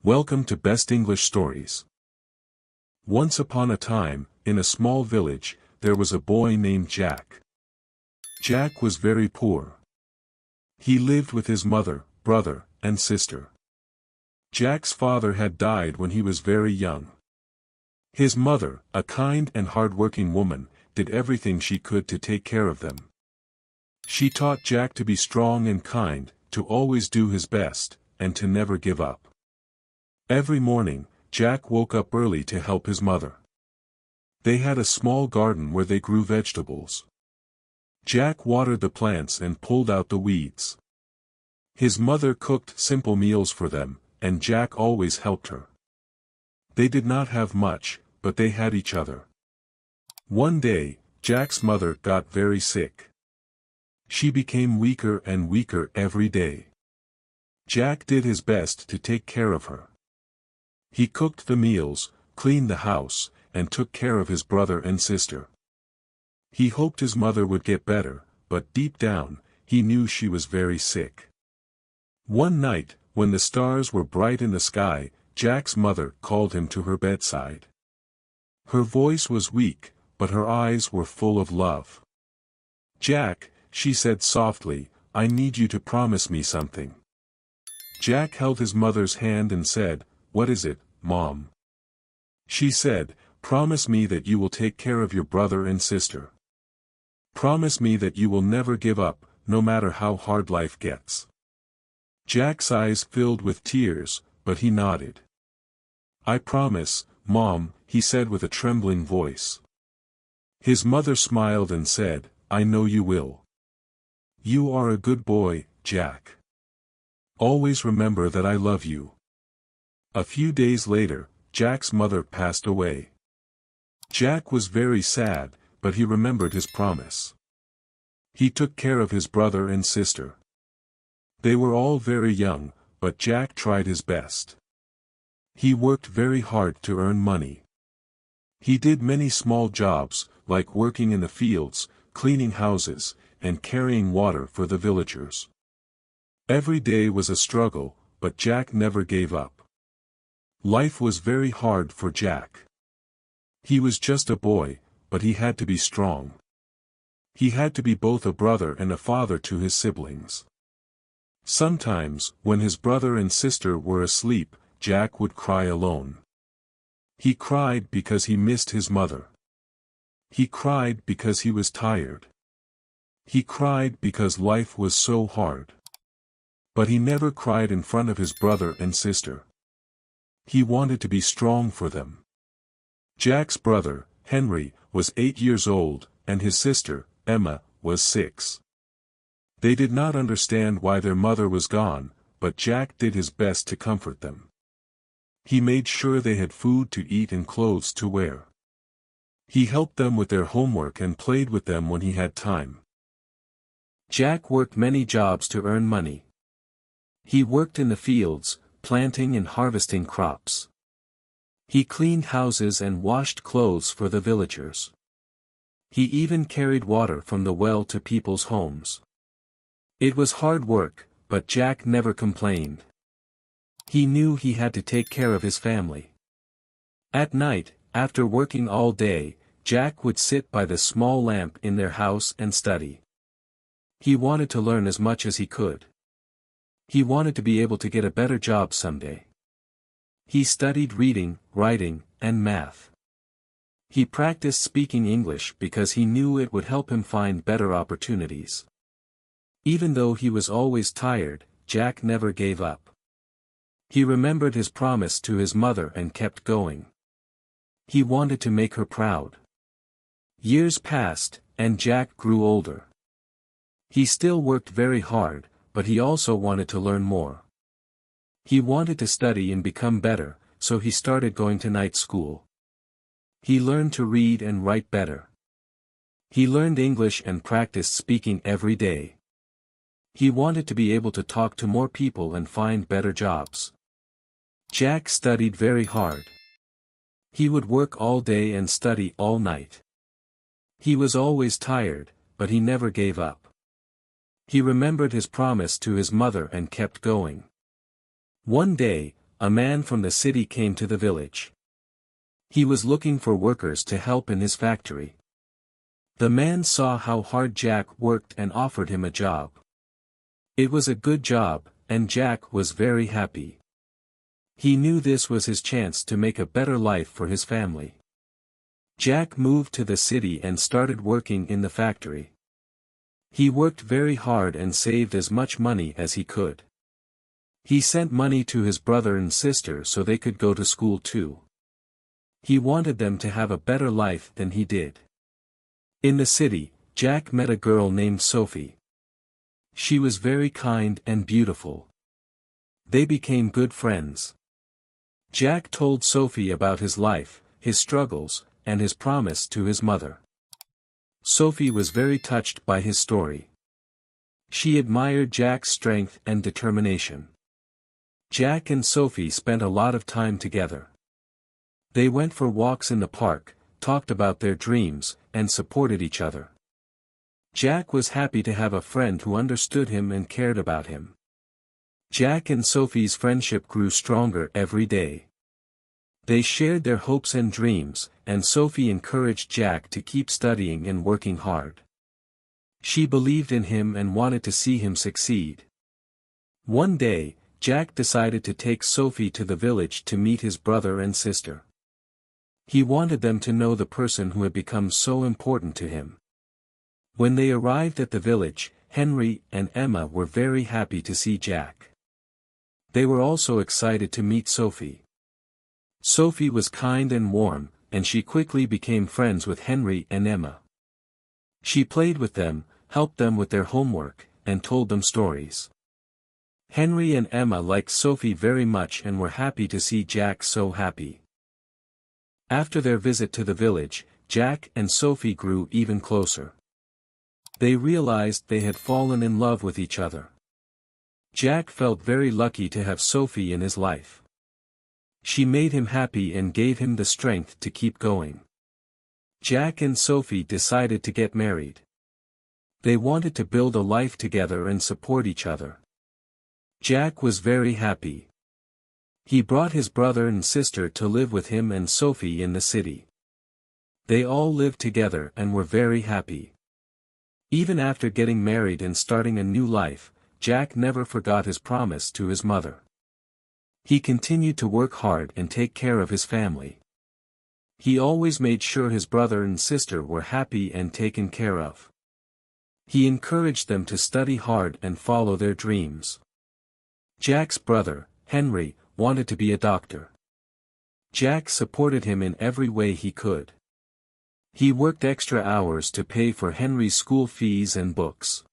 Welcome to Best English Stories. Once upon a time, in a small village, there was a boy named Jack. Jack was very poor. He lived with his mother, brother, and sister. Jack's father had died when he was very young. His mother, a kind and hard-working woman, did everything she could to take care of them. She taught Jack to be strong and kind, to always do his best, and to never give up. Every morning, Jack woke up early to help his mother. They had a small garden where they grew vegetables. Jack watered the plants and pulled out the weeds. His mother cooked simple meals for them, and Jack always helped her. They did not have much, but they had each other. One day, Jack's mother got very sick. She became weaker and weaker every day. Jack did his best to take care of her. He cooked the meals, cleaned the house, and took care of his brother and sister. He hoped his mother would get better, but deep down, he knew she was very sick. One night, when the stars were bright in the sky, Jack's mother called him to her bedside. Her voice was weak, but her eyes were full of love. "Jack," she said softly, "I need you to promise me something." Jack held his mother's hand and said, "What is it, Mom?" She said, "Promise me that you will take care of your brother and sister. Promise me that you will never give up, no matter how hard life gets." Jack's eyes filled with tears, but he nodded. "I promise, Mom," he said with a trembling voice. His mother smiled and said, "I know you will. You are a good boy, Jack. Always remember that I love you." A few days later, Jack's mother passed away. Jack was very sad, but he remembered his promise. He took care of his brother and sister. They were all very young, but Jack tried his best. He worked very hard to earn money. He did many small jobs, like working in the fields, cleaning houses, and carrying water for the villagers. Every day was a struggle, but Jack never gave up. Life was very hard for Jack. He was just a boy, but he had to be strong. He had to be both a brother and a father to his siblings. Sometimes, when his brother and sister were asleep, Jack would cry alone. He cried because he missed his mother. He cried because he was tired. He cried because life was so hard. But he never cried in front of his brother and sister. He wanted to be strong for them. Jack's brother, Henry, was 8 years old, and his sister, Emma, was 6. They did not understand why their mother was gone, but Jack did his best to comfort them. He made sure they had food to eat and clothes to wear. He helped them with their homework and played with them when he had time. Jack worked many jobs to earn money. He worked in the fields, planting and harvesting crops. He cleaned houses and washed clothes for the villagers. He even carried water from the well to people's homes. It was hard work, but Jack never complained. He knew he had to take care of his family. At night, after working all day, Jack would sit by the small lamp in their house and study. He wanted to learn as much as he could. He wanted to be able to get a better job someday. He studied reading, writing, and math. He practiced speaking English because he knew it would help him find better opportunities. Even though he was always tired, Jack never gave up. He remembered his promise to his mother and kept going. He wanted to make her proud. Years passed, and Jack grew older. He still worked very hard, but he also wanted to learn more. He wanted to study and become better, so he started going to night school. He learned to read and write better. He learned English and practiced speaking every day. He wanted to be able to talk to more people and find better jobs. Jack studied very hard. He would work all day and study all night. He was always tired, but he never gave up. He remembered his promise to his mother and kept going. One day, a man from the city came to the village. He was looking for workers to help in his factory. The man saw how hard Jack worked and offered him a job. It was a good job, and Jack was very happy. He knew this was his chance to make a better life for his family. Jack moved to the city and started working in the factory. He worked very hard and saved as much money as he could. He sent money to his brother and sister so they could go to school too. He wanted them to have a better life than he did. In the city, Jack met a girl named Sophie. She was very kind and beautiful. They became good friends. Jack told Sophie about his life, his struggles, and his promise to his mother. Sophie was very touched by his story. She admired Jack's strength and determination. Jack and Sophie spent a lot of time together. They went for walks in the park, talked about their dreams, and supported each other. Jack was happy to have a friend who understood him and cared about him. Jack and Sophie's friendship grew stronger every day. They shared their hopes and dreams, and Sophie encouraged Jack to keep studying and working hard. She believed in him and wanted to see him succeed. One day, Jack decided to take Sophie to the village to meet his brother and sister. He wanted them to know the person who had become so important to him. When they arrived at the village, Henry and Emma were very happy to see Jack. They were also excited to meet Sophie. Sophie was kind and warm, and she quickly became friends with Henry and Emma. She played with them, helped them with their homework, and told them stories. Henry and Emma liked Sophie very much and were happy to see Jack so happy. After their visit to the village, Jack and Sophie grew even closer. They realized they had fallen in love with each other. Jack felt very lucky to have Sophie in his life. She made him happy and gave him the strength to keep going. Jack and Sophie decided to get married. They wanted to build a life together and support each other. Jack was very happy. He brought his brother and sister to live with him and Sophie in the city. They all lived together and were very happy. Even after getting married and starting a new life, Jack never forgot his promise to his mother. He continued to work hard and take care of his family. He always made sure his brother and sister were happy and taken care of. He encouraged them to study hard and follow their dreams. Jack's brother, Henry, wanted to be a doctor. Jack supported him in every way he could. He worked extra hours to pay for Henry's school fees and books.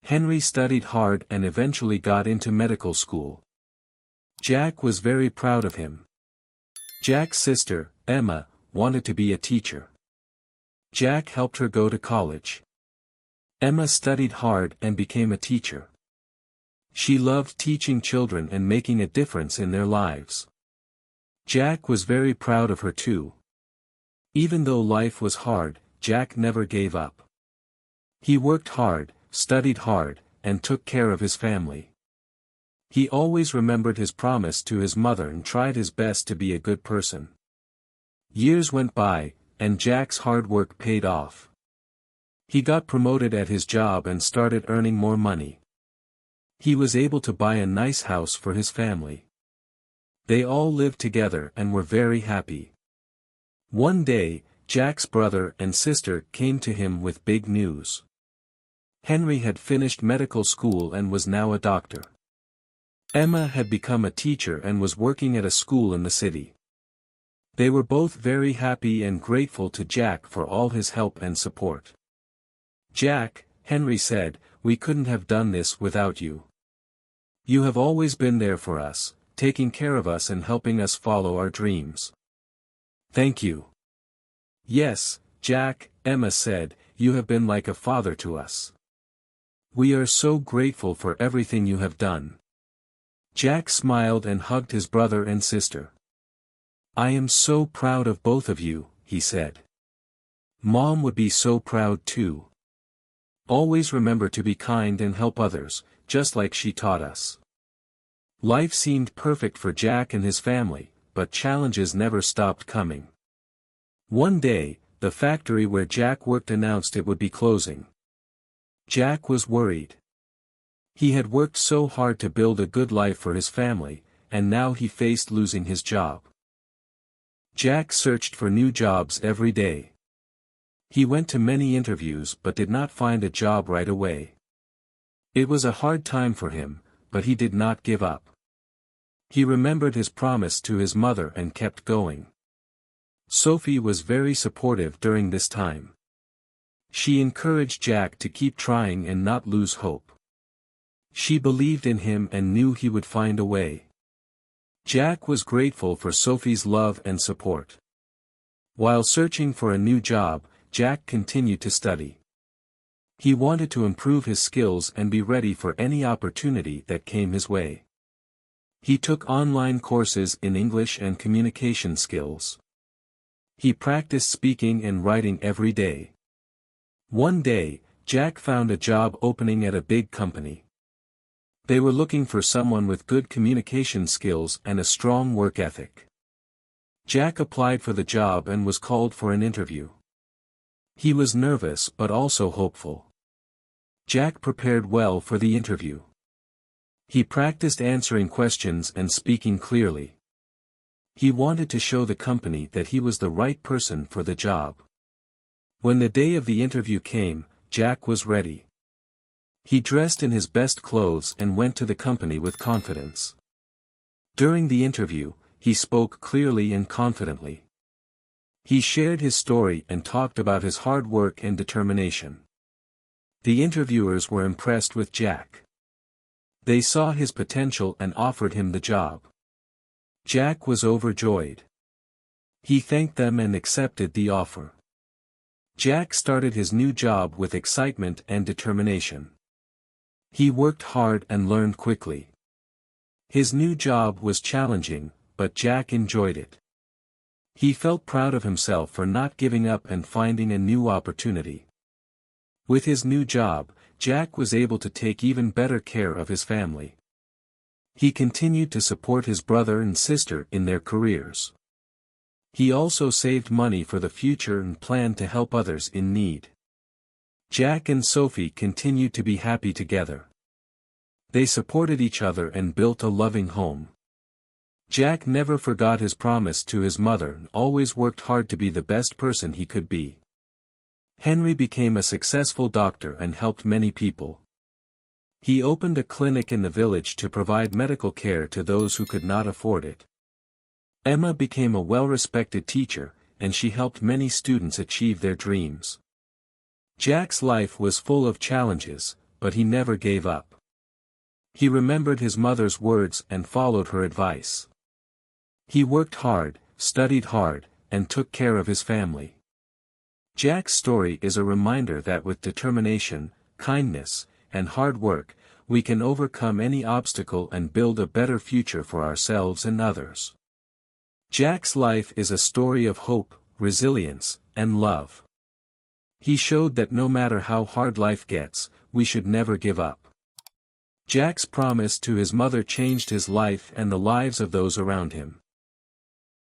Henry studied hard and eventually got into medical school. Jack was very proud of him. Jack's sister, Emma, wanted to be a teacher. Jack helped her go to college. Emma studied hard and became a teacher. She loved teaching children and making a difference in their lives. Jack was very proud of her too. Even though life was hard, Jack never gave up. He worked hard, studied hard, and took care of his family. He always remembered his promise to his mother and tried his best to be a good person. Years went by, and Jack's hard work paid off. He got promoted at his job and started earning more money. He was able to buy a nice house for his family. They all lived together and were very happy. One day, Jack's brother and sister came to him with big news. Henry had finished medical school and was now a doctor. Emma had become a teacher and was working at a school in the city. They were both very happy and grateful to Jack for all his help and support. "Jack," Henry said, "we couldn't have done this without you. You have always been there for us, taking care of us and helping us follow our dreams. Thank you." "Yes, Jack," Emma said, "you have been like a father to us. We are so grateful for everything you have done." Jack smiled and hugged his brother and sister. "I am so proud of both of you," he said. "Mom would be so proud too. Always remember to be kind and help others, just like she taught us." Life seemed perfect for Jack and his family, but challenges never stopped coming. One day, the factory where Jack worked announced it would be closing. Jack was worried. He had worked so hard to build a good life for his family, and now he faced losing his job. Jack searched for new jobs every day. He went to many interviews but did not find a job right away. It was a hard time for him, but he did not give up. He remembered his promise to his mother and kept going. Sophie was very supportive during this time. She encouraged Jack to keep trying and not lose hope. She believed in him and knew he would find a way. Jack was grateful for Sophie's love and support. While searching for a new job, Jack continued to study. He wanted to improve his skills and be ready for any opportunity that came his way. He took online courses in English and communication skills. He practiced speaking and writing every day. One day, Jack found a job opening at a big company. They were looking for someone with good communication skills and a strong work ethic. Jack applied for the job and was called for an interview. He was nervous but also hopeful. Jack prepared well for the interview. He practiced answering questions and speaking clearly. He wanted to show the company that he was the right person for the job. When the day of the interview came, Jack was ready. He dressed in his best clothes and went to the company with confidence. During the interview, he spoke clearly and confidently. He shared his story and talked about his hard work and determination. The interviewers were impressed with Jack. They saw his potential and offered him the job. Jack was overjoyed. He thanked them and accepted the offer. Jack started his new job with excitement and determination. He worked hard and learned quickly. His new job was challenging, but Jack enjoyed it. He felt proud of himself for not giving up and finding a new opportunity. With his new job, Jack was able to take even better care of his family. He continued to support his brother and sister in their careers. He also saved money for the future and planned to help others in need. Jack and Sophie continued to be happy together. They supported each other and built a loving home. Jack never forgot his promise to his mother and always worked hard to be the best person he could be. Henry became a successful doctor and helped many people. He opened a clinic in the village to provide medical care to those who could not afford it. Emma became a well-respected teacher, and she helped many students achieve their dreams. Jack's life was full of challenges, but he never gave up. He remembered his mother's words and followed her advice. He worked hard, studied hard, and took care of his family. Jack's story is a reminder that with determination, kindness, and hard work, we can overcome any obstacle and build a better future for ourselves and others. Jack's life is a story of hope, resilience, and love. He showed that no matter how hard life gets, we should never give up. Jack's promise to his mother changed his life and the lives of those around him.